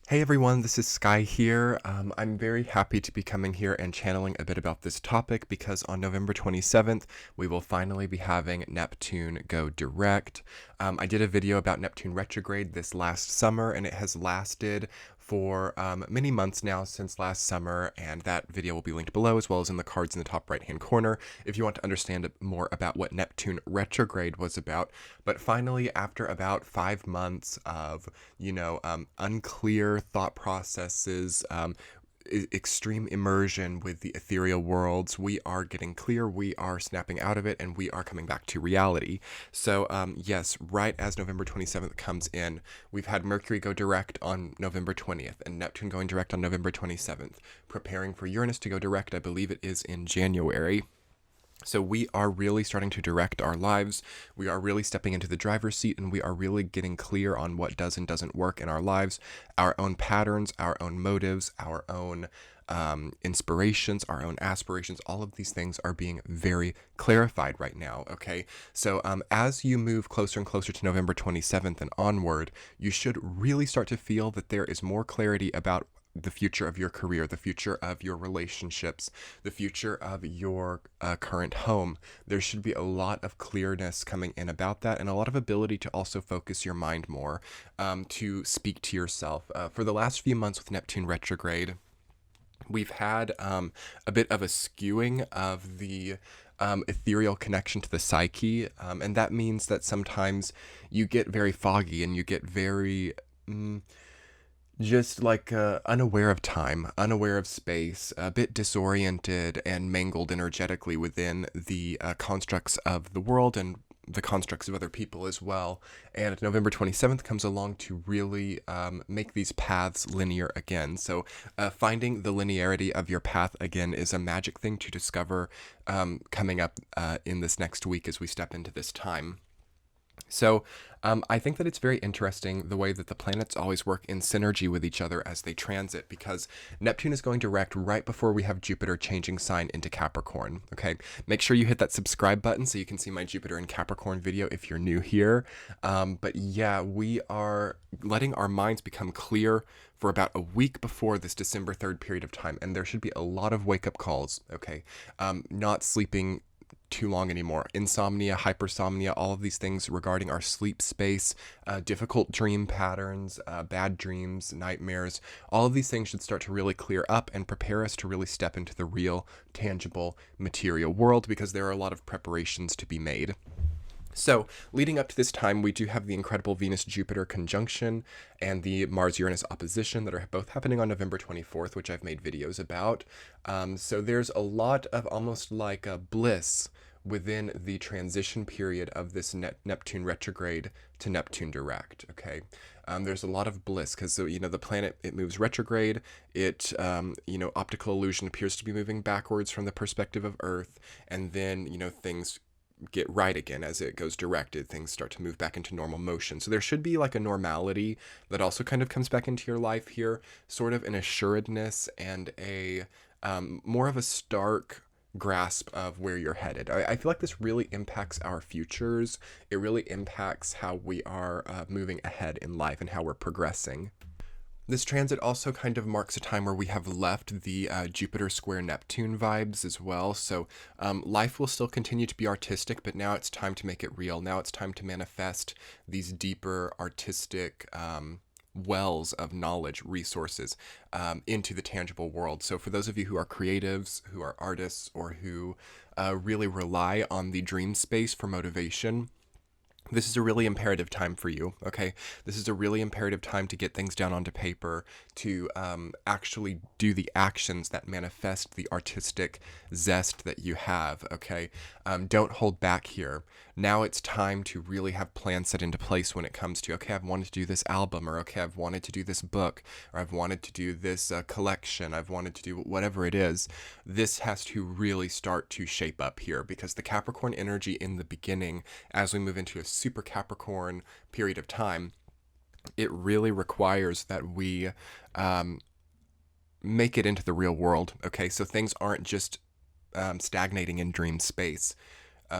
Hey everyone, this is Sky here. I'm very happy to be coming here and channeling a bit about this topic because on November 27th, we will finally be having Neptune go direct. I did a video about Neptune retrograde this last summer, and it has lasted for many months now since last summer, and that video will be linked below as well as in the cards in the top right hand corner if you want to understand more about what Neptune retrograde was about. But finally, after about 5 months of unclear thought processes, extreme immersion with the ethereal worlds, we are getting clear, we are snapping out of it, and we are coming back to reality. So yes, right as November 27th comes in, we've had Mercury go direct on November 20th and Neptune going direct on November 27th, preparing for Uranus to go direct. I believe it is in January. So we are really starting to direct our lives. We are really stepping into the driver's seat, and we are really getting clear on what does and doesn't work in our lives, our own patterns, our own motives, our own inspirations, our own aspirations. All of these things are being very clarified right now, okay? So as you move closer and closer to November 27th and onward, you should really start to feel that there is more clarity about the future of your career, the future of your relationships, the future of your current home. There should be a lot of clearness coming in about that, and a lot of ability to also focus your mind more, to speak to yourself. For the last few months with Neptune retrograde, we've had a bit of a skewing of the ethereal connection to the psyche, and that means that sometimes you get very foggy and you get very just like unaware of time, unaware of space, a bit disoriented and mangled energetically within the constructs of the world and the constructs of other people as well. And November 27th comes along to really make these paths linear again. So finding the linearity of your path again is a magic thing to discover coming up in this next week as we step into this time. So I think that it's very interesting the way that the planets always work in synergy with each other as they transit, because Neptune is going direct right before we have Jupiter changing sign into Capricorn, okay? Make sure you hit that subscribe button so you can see my Jupiter in Capricorn video if you're new here. But yeah, we are letting our minds become clear for about a week before this December 3rd period of time, and there should be a lot of wake-up calls, okay? Not sleeping too long anymore. Insomnia, hypersomnia, all of these things regarding our sleep space, difficult dream patterns, bad dreams, nightmares, all of these things should start to really clear up and prepare us to really step into the real, tangible, material world, because there are a lot of preparations to be made. So, leading up to this time, we do have the incredible Venus-Jupiter conjunction and the Mars-Uranus opposition that are both happening on November 24th, which I've made videos about. So there's a lot of almost like a bliss within the transition period of this Neptune retrograde to Neptune direct, okay? There's a lot of bliss because, the planet, it moves retrograde. It, optical illusion appears to be moving backwards from the perspective of Earth, and then, things get right again as it goes directed. Things start to move back into normal motion. So there should be like a normality that also kind of comes back into your life here, sort of an assuredness and a more of a stark grasp of where you're headed. I feel like this really impacts our futures. It really impacts how we are moving ahead in life and how we're progressing. This transit also kind of marks a time where we have left the Jupiter square Neptune vibes as well. So life will still continue to be artistic, but now it's time to make it real. Now it's time to manifest these deeper artistic wells of knowledge, resources into the tangible world. So for those of you who are creatives, who are artists, or who really rely on the dream space for motivation, this is a really imperative time for you, okay? This is a really imperative time to get things down onto paper, to actually do the actions that manifest the artistic zest that you have, okay? Don't hold back here. Now it's time to really have plans set into place when it comes to, okay, I've wanted to do this album, or okay, I've wanted to do this book, or I've wanted to do this collection, I've wanted to do whatever it is. This has to really start to shape up here, because the Capricorn energy in the beginning, as we move into a super Capricorn period of time, it really requires that we make it into the real world, okay? So things aren't just stagnating in dream space.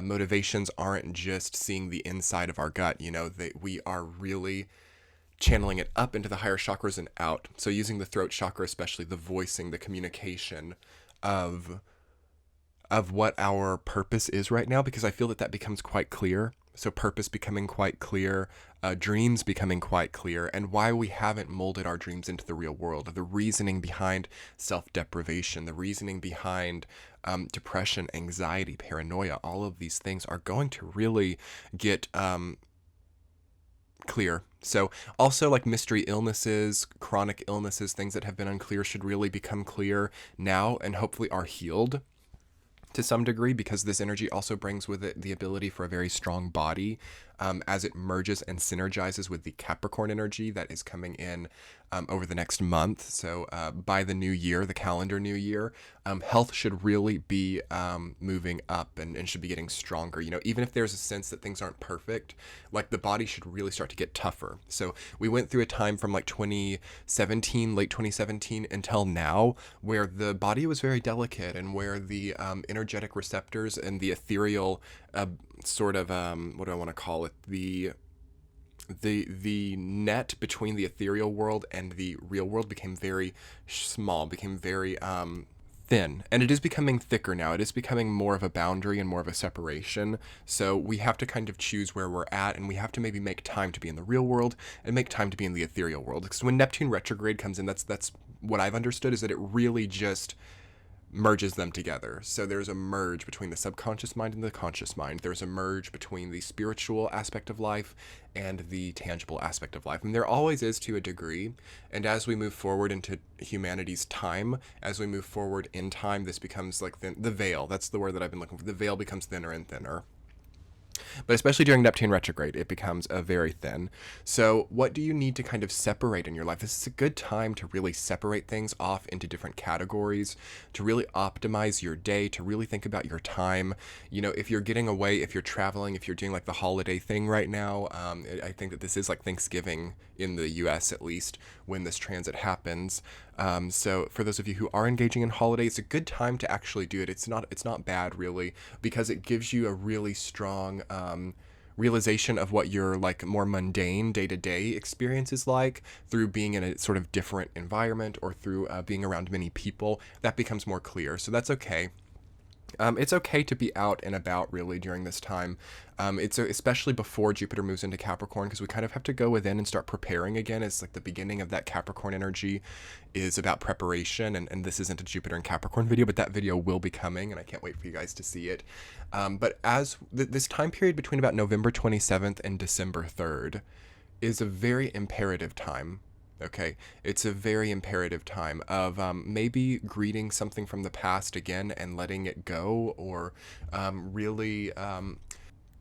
Motivations aren't just seeing the inside of our gut, we are really channeling it up into the higher chakras and out. So using the throat chakra, especially the voicing, the communication of what our purpose is right now, because I feel that becomes quite clear. So purpose becoming quite clear, dreams becoming quite clear, and why we haven't molded our dreams into the real world, the reasoning behind self-deprivation, the reasoning behind depression, anxiety, paranoia. All of these things are going to really get clear. So also like mystery illnesses, chronic illnesses, things that have been unclear should really become clear now and hopefully are healed to some degree, because this energy also brings with it the ability for a very strong body as it merges and synergizes with the Capricorn energy that is coming in over the next month. So by the new year, the calendar new year, health should really be moving up and should be getting stronger. You know, even if there's a sense that things aren't perfect, like the body should really start to get tougher. So we went through a time from like 2017, late 2017 until now, where the body was very delicate and where the energetic receptors and the ethereal sort of what do I want to call it, the net between the ethereal world and the real world became very small, became very thin, and it is becoming thicker now. It is becoming more of a boundary and more of a separation. So we have to kind of choose where we're at, and we have to maybe make time to be in the real world and make time to be in the ethereal world. Because when Neptune retrograde comes in, that's what I've understood, is that it really just merges them together. So there's a merge between the subconscious mind and the conscious mind. There's a merge between the spiritual aspect of life and the tangible aspect of life. And there always is, to a degree. And as we move forward into humanity's time, as we move forward in time, this becomes like the veil. That's the word that I've been looking for. The veil becomes thinner and thinner. But especially during Neptune retrograde, it becomes very thin. So what do you need to kind of separate in your life? This is a good time to really separate things off into different categories, to really optimize your day, to really think about your time. You know, if you're getting away, if you're traveling, if you're doing like the holiday thing right now, I think that this is like Thanksgiving in the US at least when this transit happens. So for those of you who are engaging in holidays, it's a good time to actually do it. It's not bad really, because it gives you a really strong realization of what your like more mundane day-to-day experience is like through being in a sort of different environment or through being around many people. That becomes more clear. So that's okay. It's okay to be out and about really during this time. It's especially before Jupiter moves into Capricorn, because we kind of have to go within and start preparing again. It's like the beginning of that Capricorn energy is about preparation, and this isn't a Jupiter and Capricorn video, but that video will be coming, and I can't wait for you guys to see it. But as this time period between about November 27th and December 3rd is a very imperative time. Okay, it's a very imperative time of maybe greeting something from the past again and letting it go, or really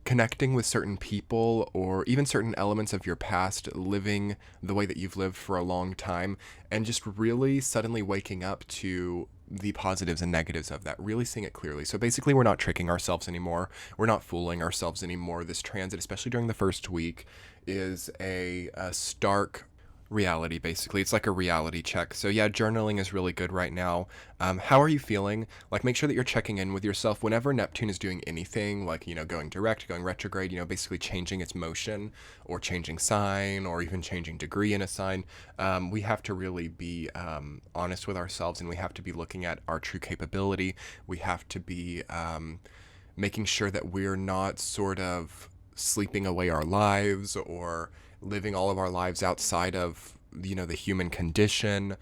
connecting with certain people or even certain elements of your past, living the way that you've lived for a long time, and just really suddenly waking up to the positives and negatives of that, really seeing it clearly. So basically, we're not tricking ourselves anymore. We're not fooling ourselves anymore. This transit, especially during the first week, is a stark reality. Basically, it's like a reality check. So yeah, journaling is really good right now. How are you feeling? Like, make sure that you're checking in with yourself whenever Neptune is doing anything, like, you know, going direct, going retrograde, you know, basically changing its motion or changing sign or even changing degree in a sign. We have to really be honest with ourselves, and we have to be looking at our true capability. We have to be making sure that we're not sort of sleeping away our lives or living all of our lives outside of, you know, the human condition.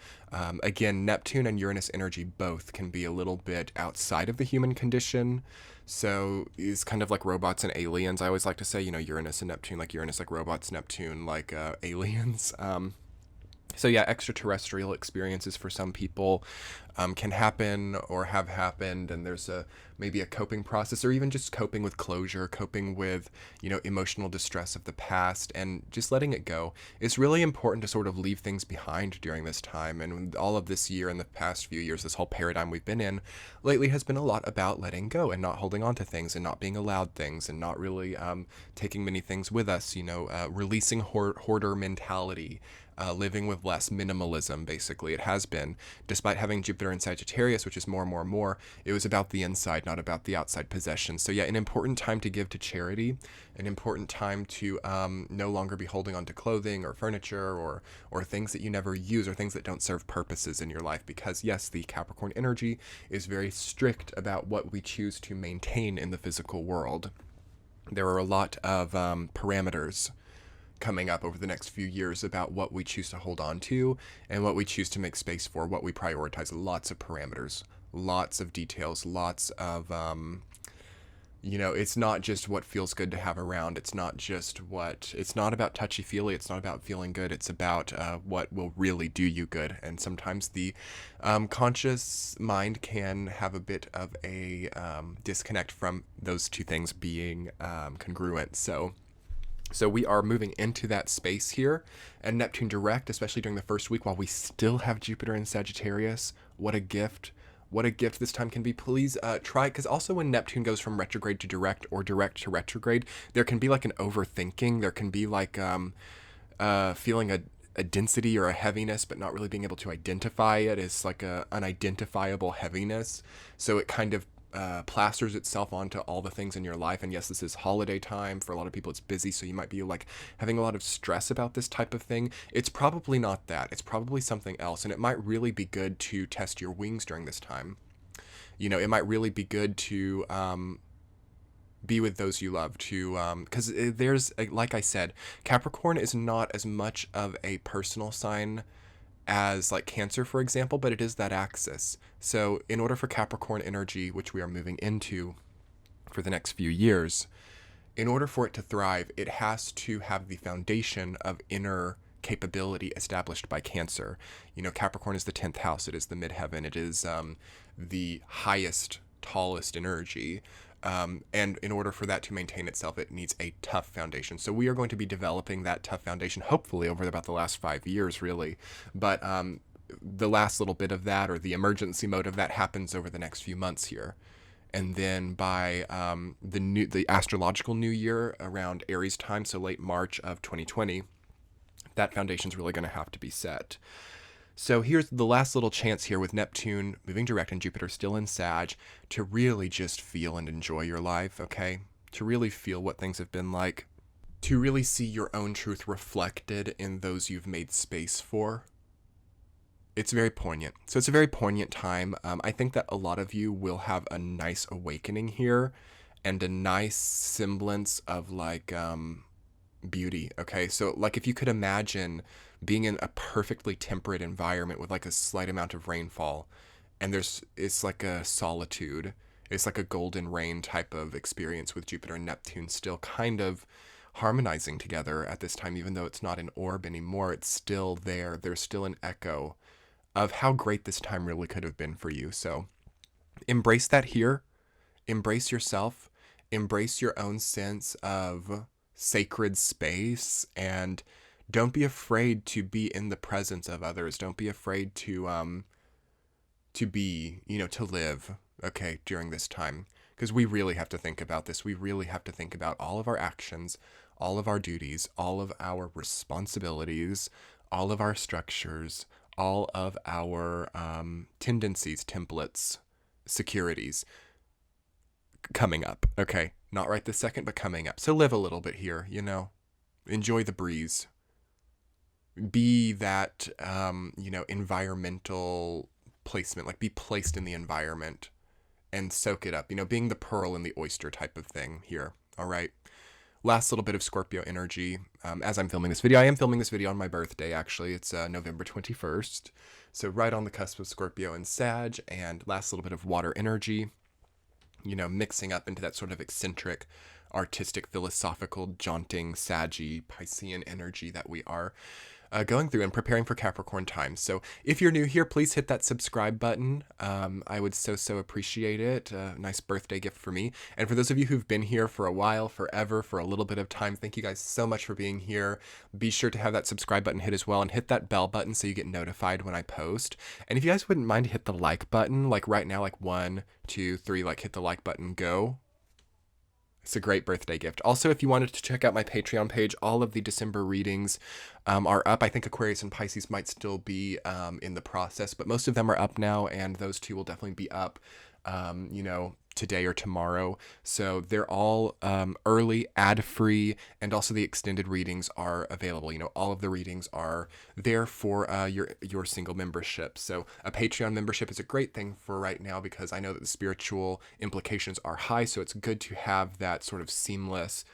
Again, Neptune and Uranus energy both can be a little bit outside of the human condition. So it's kind of like robots and aliens. I always like to say, you know, Uranus and Neptune, like Uranus like robots, Neptune like aliens. So yeah, extraterrestrial experiences for some people can happen or have happened, and there's maybe a coping process, or even just coping with closure, coping with, you know, emotional distress of the past, and just letting it go. It's really important to sort of leave things behind during this time, and all of this year and the past few years, this whole paradigm we've been in lately has been a lot about letting go and not holding on to things and not being allowed things and not really taking many things with us, you know, releasing hoarder mentality. living with less minimalism, basically. It has been, despite having Jupiter in Sagittarius, which is more and more and more, it was about the inside, not about the outside possession. So yeah, an important time to give to charity, an important time to no longer be holding on to clothing or furniture or things that you never use or things that don't serve purposes in your life. Because yes, the Capricorn energy is very strict about what we choose to maintain in the physical world. There are a lot of parameters coming up over the next few years about what we choose to hold on to and what we choose to make space for, what we prioritize. Lots of parameters, lots of details, lots of, it's not just what feels good to have around. It's not about touchy-feely. It's not about feeling good. It's about what will really do you good. And sometimes the conscious mind can have a bit of a disconnect from those two things being congruent. So we are moving into that space here, and Neptune direct, especially during the first week while we still have Jupiter in Sagittarius. What a gift. What a gift this time can be. Please try, because also when Neptune goes from retrograde to direct or direct to retrograde, there can be like an overthinking. There can be like feeling a density or a heaviness, but not really being able to identify it. It's like a unidentifiable heaviness. So it kind of plasters itself onto all the things in your life. And yes, this is holiday time. For a lot of people, it's busy. So you might be like having a lot of stress about this type of thing. It's probably not that. It's probably something else. And it might really be good to test your wings during this time. It might really be good to be with those you love, to because there's, like I said, Capricorn is not as much of a personal sign as like Cancer, for example, but it is that axis. So in order for Capricorn energy, which we are moving into for the next few years, in order for it to thrive, it has to have the foundation of inner capability established by Cancer. Capricorn is the 10th house. It is the midheaven. It is the highest, tallest energy. And in order for that to maintain itself, it needs a tough foundation. So we are going to be developing that tough foundation, hopefully over about the last 5 years, really. But the last little bit of that, or the emergency mode of that, happens over the next few months here. And then by the astrological new year, around Aries time, so late March of 2020, that foundation is really going to have to be set. So here's the last little chance here with Neptune moving direct and Jupiter still in Sag to really just feel and enjoy your life, okay? To really feel what things have been like. To really see your own truth reflected in those you've made space for. It's very poignant. So it's a very poignant time. I think that a lot of you will have a nice awakening here and a nice semblance of like beauty, okay? So like if you could imagine being in a perfectly temperate environment with like a slight amount of rainfall, and it's like a solitude. It's like a golden rain type of experience with Jupiter and Neptune still kind of harmonizing together at this time, even though it's not an orb anymore. It's still there. There's still an echo of how great this time really could have been for you. So embrace that here. Embrace yourself. Embrace your own sense of sacred space, and don't be afraid to be in the presence of others. Don't be afraid to be, to live, okay, during this time. Because we really have to think about this. We really have to think about all of our actions, all of our duties, all of our responsibilities, all of our structures, all of our tendencies, templates, securities coming up, okay? Not right this second, but coming up. So live a little bit here, enjoy the breeze. Be that, environmental placement, like be placed in the environment and soak it up, being the pearl in the oyster type of thing here. All right. Last little bit of Scorpio energy. As I'm filming this video, I am filming this video on my birthday, actually. It's November 21st. So right on the cusp of Scorpio and Sag, and last little bit of water energy, mixing up into that sort of eccentric, artistic, philosophical, jaunting, saggy, Piscean energy that we are going through and preparing for Capricorn time. So if you're new here, please hit that subscribe button. I would so appreciate it. Nice birthday gift for me. And for those of you who've been here for a while, forever, for a little bit of time, thank you guys so much for being here. Be sure to have that subscribe button hit as well, and hit that bell button so you get notified when I post. And if you guys wouldn't mind, hit the like button, like right now, like 1, 2, 3, like hit the like button, go. It's a great birthday gift. Also, if you wanted to check out my Patreon page, all of the December readings are up. I think Aquarius and Pisces might still be in the process, but most of them are up now, and those two will definitely be up, today or tomorrow. So they're all early, ad-free, and also the extended readings are available. All of the readings are there for your single membership. So a Patreon membership is a great thing for right now because I know that the spiritual implications are high, so it's good to have that sort of seamless,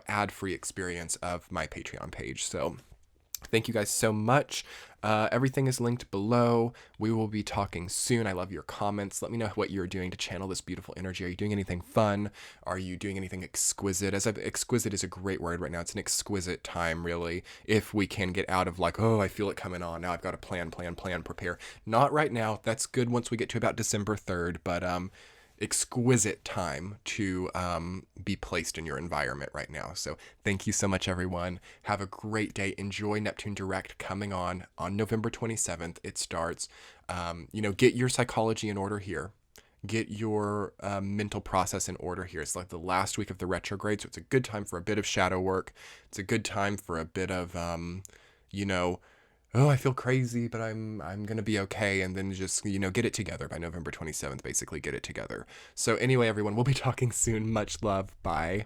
ad-free experience of my Patreon page. So thank you guys so much. Everything is linked below. We will be talking soon. I love your comments. Let me know what you're doing to channel this beautiful energy. Are you doing anything fun? Are you doing anything exquisite? Exquisite is a great word right now. It's an exquisite time, really, if we can get out of like, oh, I feel it coming on. Now I've got to plan, prepare. Not right now. That's good once we get to about December 3rd, but exquisite time to be placed in your environment right now. So thank you so much, everyone. Have a great day. Enjoy Neptune Direct coming on November 27th. It starts. Get your psychology in order here. Get your mental process in order here. It's like the last week of the retrograde, so it's a good time for a bit of shadow work. It's a good time for a bit of, oh, I feel crazy, but I'm going to be okay. And then just, get it together by November 27th, basically get it together. So anyway, everyone, we'll be talking soon. Much love. Bye.